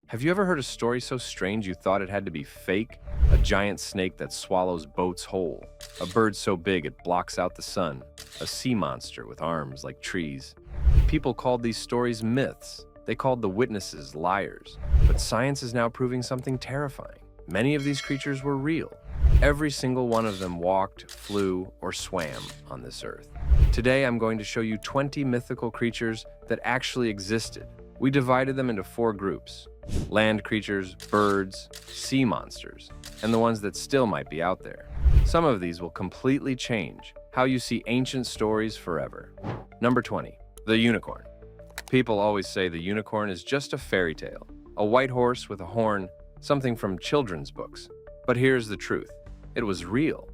Have you ever heard a story so strange you thought it had to be fake? A giant snake that swallows boats whole, a bird so big it blocks out the sun, a sea monster with arms like trees. People called these stories myths. They called the witnesses liars. But science is now proving something terrifying. Many of these creatures were real. Every single one of them walked, flew, or swam on this earth. Today I'm going to show you 20 mythical creatures that actually existed. We divided them into 4 groups: land creatures, birds, sea monsters, and the ones that still might be out there. Some of these will completely change how you see ancient stories forever. Number 20, the unicorn. People always say the unicorn is just a fairy tale, a white horse with a horn, something from children's books. But here's the truth. It was real.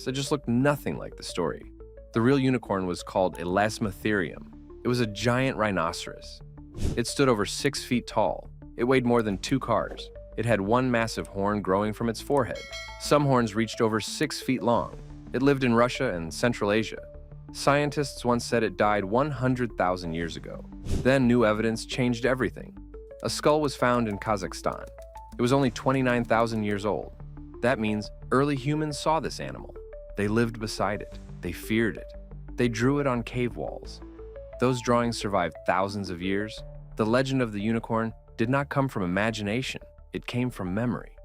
It just looked nothing like the story. The real unicorn was called Elasmotherium. It was a giant rhinoceros. It stood over 6 feet tall. It weighed more than 2 cars. It had one massive horn growing from its forehead. Some horns reached over 6 feet long. It lived in Russia and Central Asia. Scientists once said it died 100,000 years ago. Then new evidence changed everything. A skull was found in Kazakhstan. It was only 29,000 years old. That means early humans saw this animal. They lived beside it. They feared it. They drew it on cave walls. Those drawings survived thousands of years. The legend of the unicorn did not come from imagination. It came from memory.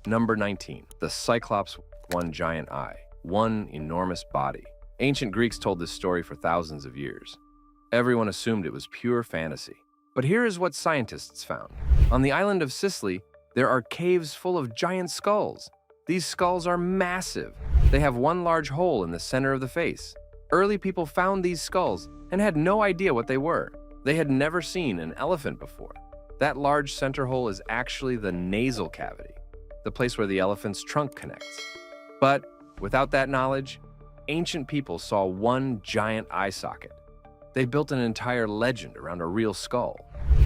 Number 19, the Cyclops, one giant eye, one enormous body. Ancient Greeks told this story for thousands of years. Everyone assumed it was pure fantasy. But here is what scientists found. On the island of Sicily, there are caves full of giant skulls. These skulls are massive. They have one large hole in the center of the face. Early people found these skulls and had no idea what they were. They had never seen an elephant before. That large center hole is actually the nasal cavity, the place where the elephant's trunk connects. But without that knowledge, ancient people saw one giant eye socket. They built an entire legend around a real skull.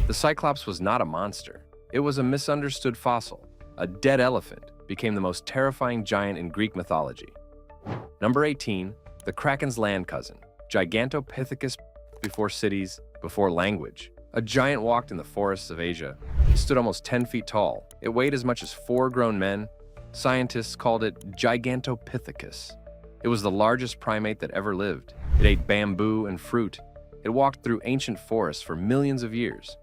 The Cyclops was not a monster. It was a misunderstood fossil. A dead elephant became the most terrifying giant in Greek mythology. Number 18, the Kraken's land cousin, Gigantopithecus. Before cities, before language. A giant walked in the forests of Asia. It stood almost 10 feet tall. It weighed as much as 4 grown men. Scientists called it Gigantopithecus. It was the largest primate that ever lived. It ate bamboo and fruit. It walked through ancient forests for millions of years.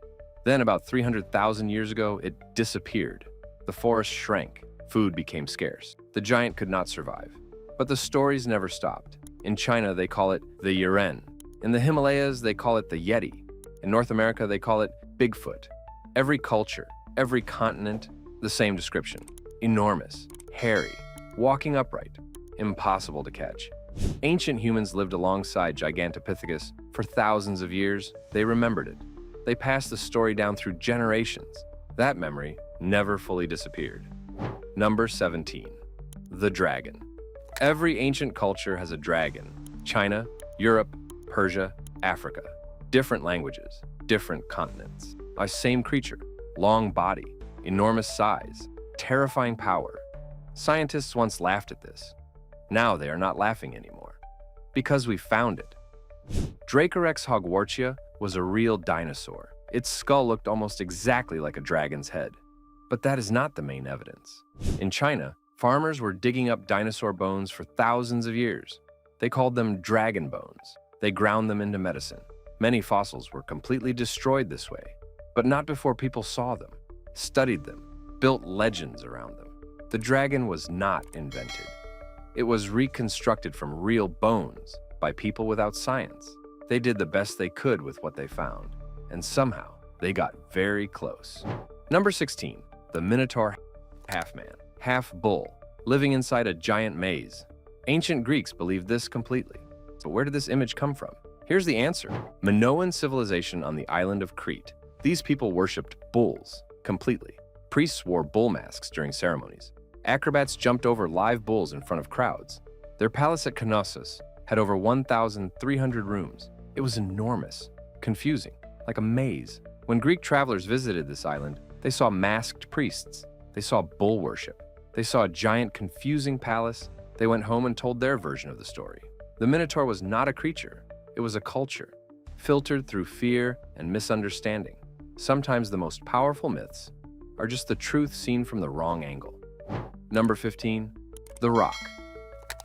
Then, about 300,000 years ago, it disappeared. The forest shrank. Food became scarce. The giant could not survive. But the stories never stopped. In China, they call it the Yiren. In the Himalayas, they call it the Yeti. In North America, they call it Bigfoot. Every culture, every continent, the same description. Enormous, hairy, walking upright, impossible to catch. Ancient humans lived alongside Gigantopithecus for thousands of years. They remembered it. They passed the story down through generations. That memory never fully disappeared. Number 17, the dragon. Every ancient culture has a dragon. China, Europe, Persia, Africa. Different languages, different continents. A same creature, long body, enormous size, terrifying power. Scientists once laughed at this. Now they are not laughing anymore. Because we found it. Dracorex hogwartia was a real dinosaur. Its skull looked almost exactly like a dragon's head. But that is not the main evidence. In China, farmers were digging up dinosaur bones for thousands of years. They called them dragon bones. They ground them into medicine. Many fossils were completely destroyed this way, but not before people saw them, studied them, built legends around them. The dragon was not invented. It was reconstructed from real bones by people without science. They did the best they could with what they found, and somehow they got very close. Number 16, the Minotaur, half man, half bull, living inside a giant maze. Ancient Greeks believed this completely. But where did this image come from? Here's the answer. Minoan civilization on the island of Crete. These people worshipped bulls completely. Priests wore bull masks during ceremonies. Acrobats jumped over live bulls in front of crowds. Their palace at Knossos had over 1,300 rooms. It was enormous, confusing, like a maze. When Greek travelers visited this island, they saw masked priests. They saw bull worship. They saw a giant, confusing palace. They went home and told their version of the story. The Minotaur was not a creature. It was a culture, filtered through fear and misunderstanding. Sometimes the most powerful myths are just the truth seen from the wrong angle. Number 15. The Roc.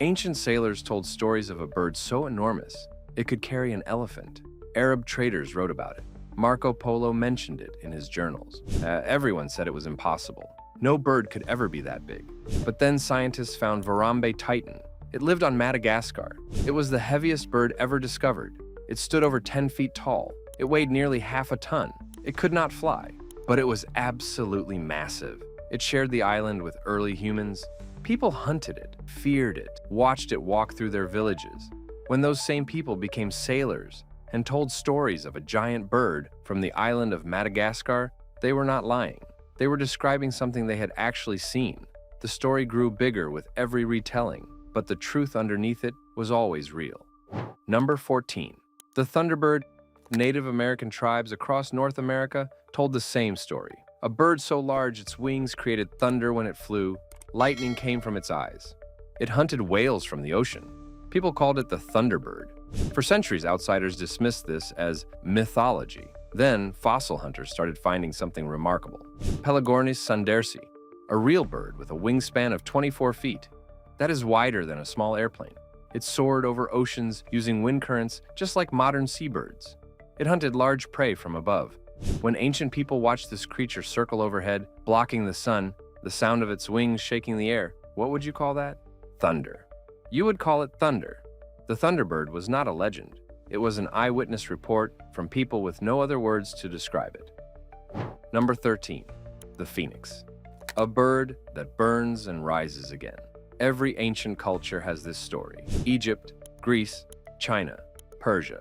Ancient sailors told stories of a bird so enormous it could carry an elephant. Arab traders wrote about it. Marco Polo mentioned it in his journals. Everyone said it was impossible. No bird could ever be that big. But then scientists found Varambe Titan. It lived on Madagascar. It was the heaviest bird ever discovered. It stood over 10 feet tall. It weighed nearly half a ton. It could not fly, but it was absolutely massive. It shared the island with early humans. People hunted it, feared it, watched it walk through their villages. When those same people became sailors and told stories of a giant bird from the island of Madagascar, they were not lying. They were describing something they had actually seen. The story grew bigger with every retelling, but the truth underneath it was always real. Number 14. The Thunderbird. Native American tribes across North America told the same story. A bird so large its wings created thunder when it flew. Lightning came from its eyes. It hunted whales from the ocean. People called it the Thunderbird. For centuries, outsiders dismissed this as mythology. Then, fossil hunters started finding something remarkable. Pelagornis sundersi, a real bird with a wingspan of 24 feet. That is wider than a small airplane. It soared over oceans using wind currents just like modern seabirds. It hunted large prey from above. When ancient people watched this creature circle overhead, blocking the sun, the sound of its wings shaking the air, what would you call that? Thunder. You would call it thunder. The Thunderbird was not a legend. It was an eyewitness report from people with no other words to describe it. Number 13. The Phoenix. A bird that burns and rises again. Every ancient culture has this story. Egypt, Greece, China, Persia.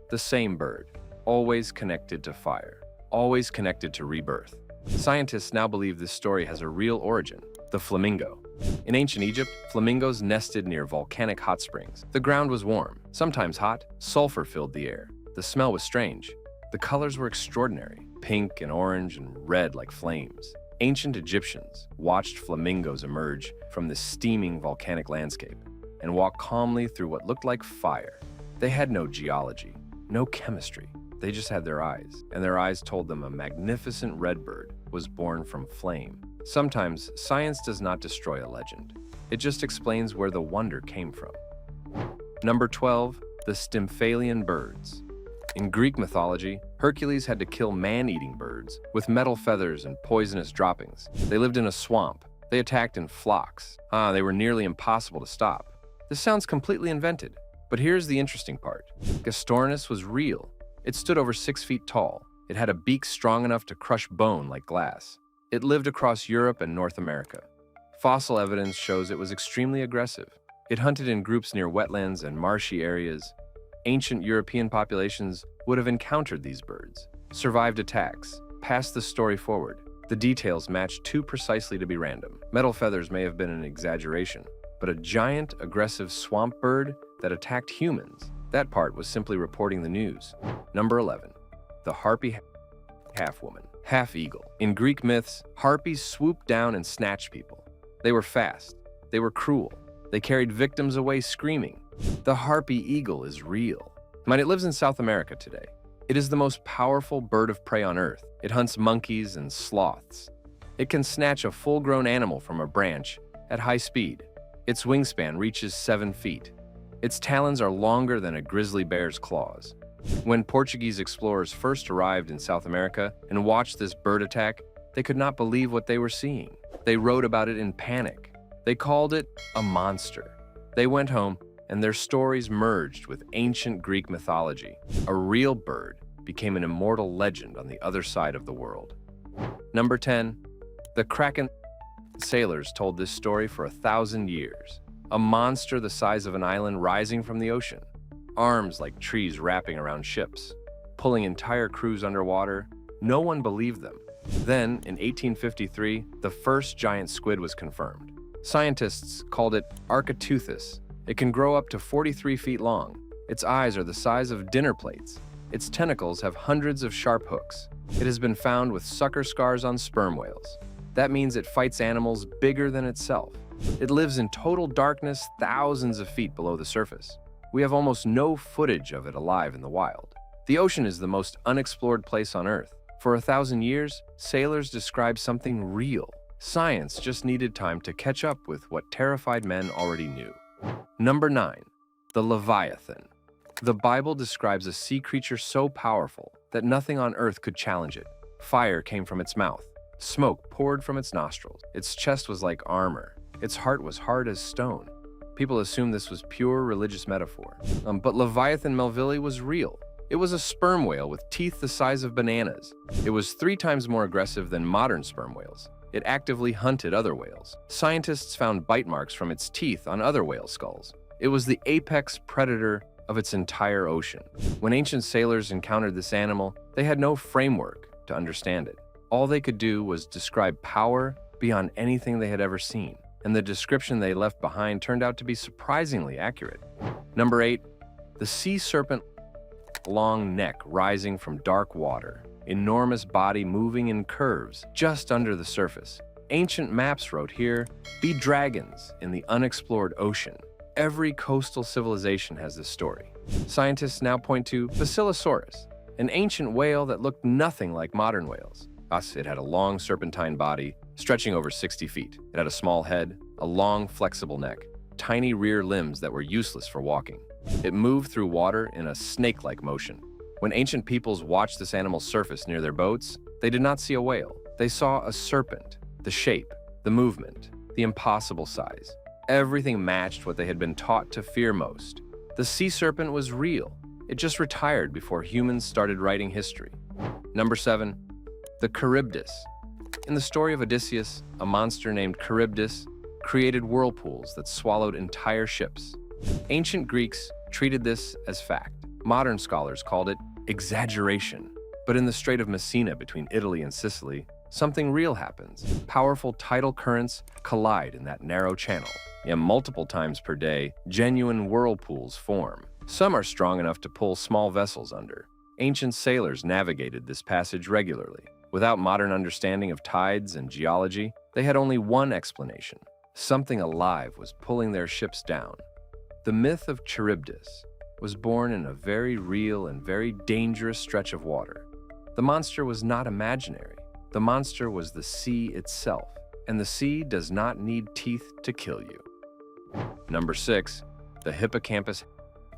The same bird, always connected to fire, always connected to rebirth. Scientists now believe this story has a real origin, the flamingo. In ancient Egypt, flamingos nested near volcanic hot springs. The ground was warm, sometimes hot. Sulfur filled the air. The smell was strange. The colors were extraordinary, pink and orange and red like flames. Ancient Egyptians watched flamingos emerge from the steaming volcanic landscape and walk calmly through what looked like fire. They had no geology, no chemistry. They just had their eyes, and their eyes told them a magnificent red bird was born from flame. Sometimes, science does not destroy a legend. It just explains where the wonder came from. Number 12. The Stymphalian birds. In Greek mythology, Hercules had to kill man-eating birds with metal feathers and poisonous droppings. They lived in a swamp. They attacked in flocks. They were nearly impossible to stop. This sounds completely invented, but here's the interesting part. Gastornis was real. It stood over 6 feet tall. It had a beak strong enough to crush bone like glass. It lived across Europe and North America. Fossil evidence shows it was extremely aggressive. It hunted in groups near wetlands and marshy areas. Ancient European populations would have encountered these birds, survived attacks, passed the story forward. The details match too precisely to be random. Metal feathers may have been an exaggeration, but a giant, aggressive swamp bird that attacked humans, that part was simply reporting the news. Number 11. The harpy half-woman, half-eagle. In Greek myths, harpies swooped down and snatched people. They were fast. They were cruel. They carried victims away screaming. The harpy eagle is real. It lives in South America today. It is the most powerful bird of prey on Earth. It hunts monkeys and sloths. It can snatch a full-grown animal from a branch at high speed. Its wingspan reaches 7 feet. Its talons are longer than a grizzly bear's claws. When Portuguese explorers first arrived in South America and watched this bird attack, they could not believe what they were seeing. They wrote about it in panic. They called it a monster. They went home, and their stories merged with ancient Greek mythology. A real bird became an immortal legend on the other side of the world. Number 10. The Kraken. Sailors told this story for 1,000 years. A monster the size of an island rising from the ocean. Arms like trees wrapping around ships, pulling entire crews underwater. No one believed them. Then, in 1853, the first giant squid was confirmed. Scientists called it Architeuthis. It can grow up to 43 feet long. Its eyes are the size of dinner plates. Its tentacles have hundreds of sharp hooks. It has been found with sucker scars on sperm whales. That means it fights animals bigger than itself. It lives in total darkness thousands of feet below the surface. We have almost no footage of it alive in the wild. The ocean is the most unexplored place on Earth. For 1,000 years, sailors described something real. Science just needed time to catch up with what terrified men already knew. Number 9. The Leviathan. The Bible describes a sea creature so powerful that nothing on earth could challenge it. Fire came from its mouth. Smoke poured from its nostrils. Its chest was like armor. Its heart was hard as stone. People assumed this was pure religious metaphor. But Leviathan Melville was real. It was a sperm whale with teeth the size of bananas. It was 3 times more aggressive than modern sperm whales. It actively hunted other whales. Scientists found bite marks from its teeth on other whale skulls. It was the apex predator of its entire ocean. When ancient sailors encountered this animal, they had no framework to understand it. All they could do was describe power beyond anything they had ever seen, and the description they left behind turned out to be surprisingly accurate. Number 8. The sea serpent. Long neck rising from dark water, enormous body moving in curves just under the surface. Ancient maps wrote here, "Be dragons in the unexplored ocean." Every coastal civilization has this story. Scientists now point to Basilosaurus, an ancient whale that looked nothing like modern whales. It had a long serpentine body, stretching over 60 feet. It had a small head, a long flexible neck, tiny rear limbs that were useless for walking. It moved through water in a snake-like motion. When ancient peoples watched this animal surface near their boats, they did not see a whale. They saw a serpent. The shape, the movement, the impossible size. Everything matched what they had been taught to fear most. The sea serpent was real. It just retired before humans started writing history. Number 7. The Charybdis. In the story of Odysseus, a monster named Charybdis created whirlpools that swallowed entire ships. Ancient Greeks treated this as fact. Modern scholars called it exaggeration. But in the Strait of Messina between Italy and Sicily, something real happens. Powerful tidal currents collide in that narrow channel. And multiple times per day, genuine whirlpools form. Some are strong enough to pull small vessels under. Ancient sailors navigated this passage regularly. Without modern understanding of tides and geology, they had only one explanation. Something alive was pulling their ships down. The myth of Charybdis was born in a very real and very dangerous stretch of water. The monster was not imaginary. The monster was the sea itself, and the sea does not need teeth to kill you. Number 6. The hippocampus,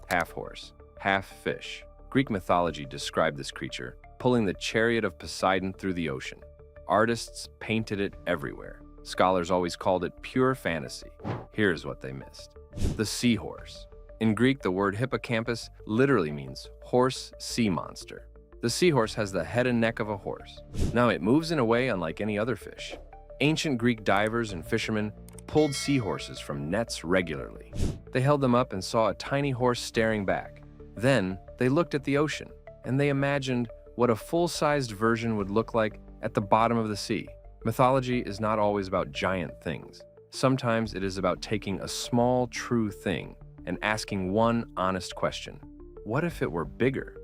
half horse, half fish. Greek mythology described this creature, pulling the chariot of Poseidon through the ocean. Artists painted it everywhere. Scholars always called it pure fantasy. Here's what they missed. The seahorse. In Greek, the word hippocampus literally means horse sea monster. The seahorse has the head and neck of a horse. Now, it moves in a way unlike any other fish. Ancient Greek divers and fishermen pulled seahorses from nets regularly. They held them up and saw a tiny horse staring back. Then, they looked at the ocean, and they imagined what a full-sized version would look like at the bottom of the sea. Mythology is not always about giant things. Sometimes it is about taking a small, true thing and asking one honest question. What if it were bigger?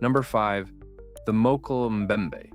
Number 5. The Mokele Mbembe.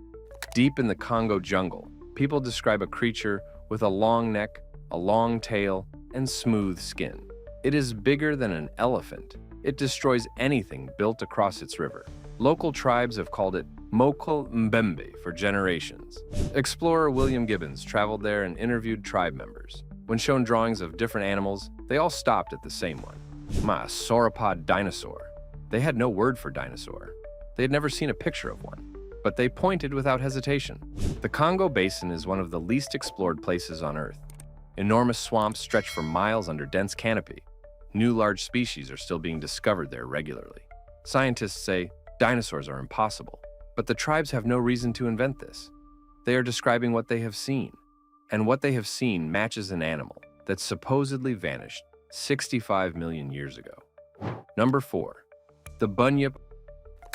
Deep in the Congo jungle, people describe a creature with a long neck, a long tail, and smooth skin. It is bigger than an elephant. It destroys anything built across its river. Local tribes have called it Mokele Mbembe for generations. Explorer William Gibbons traveled there and interviewed tribe members. When shown drawings of different animals, they all stopped at the same one. A sauropod dinosaur. They had no word for dinosaur. They had never seen a picture of one, but they pointed without hesitation. The Congo Basin is one of the least explored places on Earth. Enormous swamps stretch for miles under dense canopy. New large species are still being discovered there regularly. Scientists say dinosaurs are impossible, but the tribes have no reason to invent this. They are describing what they have seen, and what they have seen matches an animal that supposedly vanished 65 million years ago. Number 4. The Bunyip.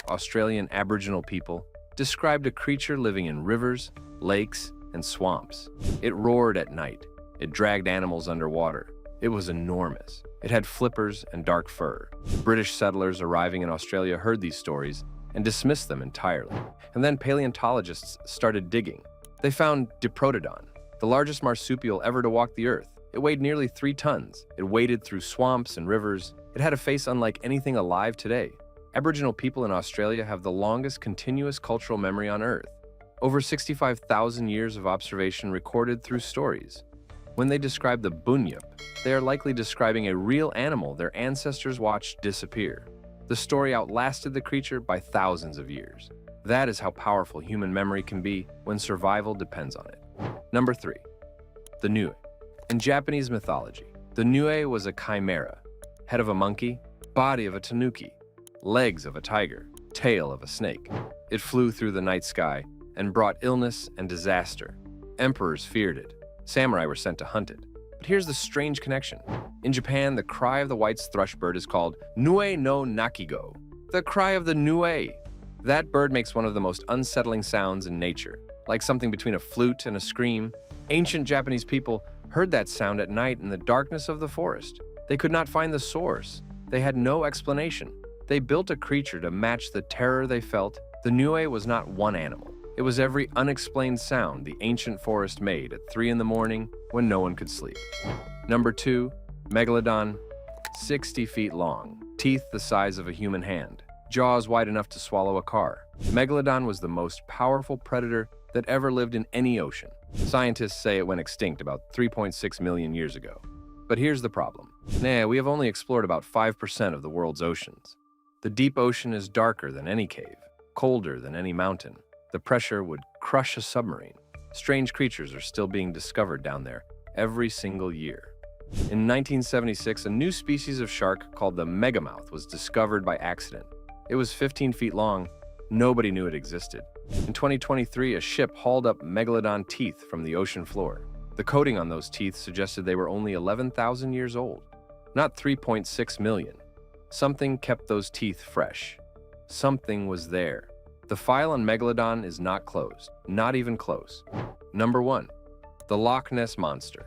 Australian Aboriginal people described a creature living in rivers, lakes, and swamps. It roared at night. It dragged animals underwater. It was enormous. It had flippers and dark fur. British settlers arriving in Australia heard these stories and dismissed them entirely. And then paleontologists started digging. They found Diprotodon, the largest marsupial ever to walk the earth. It weighed nearly 3 tons. It waded through swamps and rivers. It had a face unlike anything alive today. Aboriginal people in Australia have the longest continuous cultural memory on Earth. Over 65,000 years of observation recorded through stories. When they describe the bunyip, they are likely describing a real animal their ancestors watched disappear. The story outlasted the creature by thousands of years. That is how powerful human memory can be when survival depends on it. Number 3. The Nue. In Japanese mythology, the Nue was a chimera, head of a monkey, body of a tanuki, legs of a tiger, tail of a snake. It flew through the night sky and brought illness and disaster. Emperors feared it. Samurai were sent to hunt it. But here's the strange connection. In Japan, the cry of the white thrush bird is called Nue no Nakigo, the cry of the Nue. That bird makes one of the most unsettling sounds in nature, like something between a flute and a scream. Ancient Japanese people heard that sound at night in the darkness of the forest. They could not find the source. They had no explanation. They built a creature to match the terror they felt. The Nue was not one animal. It was every unexplained sound the ancient forest made at 3 in the morning when no one could sleep. Number 2, Megalodon, 60 feet long, teeth the size of a human hand, jaws wide enough to swallow a car. Megalodon was the most powerful predator that ever lived in any ocean. Scientists say it went extinct about 3.6 million years ago. But here's the problem. We have only explored about 5% of the world's oceans. The deep ocean is darker than any cave, colder than any mountain. The pressure would crush a submarine. Strange creatures are still being discovered down there every single year. In 1976, a new species of shark called the megamouth was discovered by accident. It was 15 feet long. Nobody knew it existed. In 2023, a ship hauled up megalodon teeth from the ocean floor. The coating on those teeth suggested they were only 11,000 years old, not 3.6 million. Something kept those teeth fresh. Something was there. The file on Megalodon is not closed, not even close. Number 1. The Loch Ness Monster.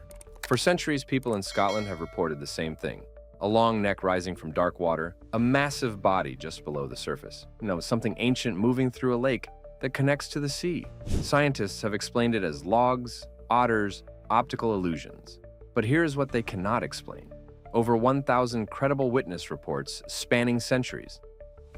For centuries, people in Scotland have reported the same thing. A long neck rising from dark water, a massive body just below the surface. Something ancient moving through a lake that connects to the sea. Scientists have explained it as logs, otters, optical illusions. But here's what they cannot explain. Over 1,000 credible witness reports spanning centuries.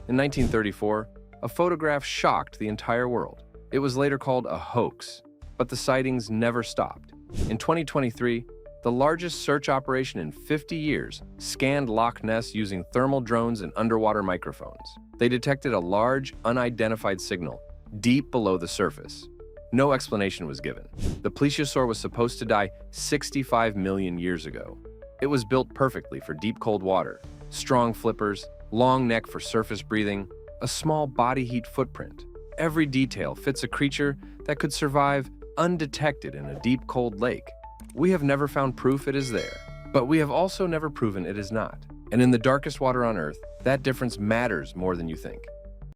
In 1934, a photograph shocked the entire world. It was later called a hoax, but the sightings never stopped. In 2023, the largest search operation in 50 years scanned Loch Ness using thermal drones and underwater microphones. They detected a large, unidentified signal deep below the surface. No explanation was given. The plesiosaur was supposed to die 65 million years ago. It was built perfectly for deep cold water, strong flippers, long neck for surface breathing, a small body heat footprint. Every detail fits a creature that could survive undetected in a deep cold lake. We have never found proof it is there, but we have also never proven it is not. And in the darkest water on Earth, that difference matters more than you think.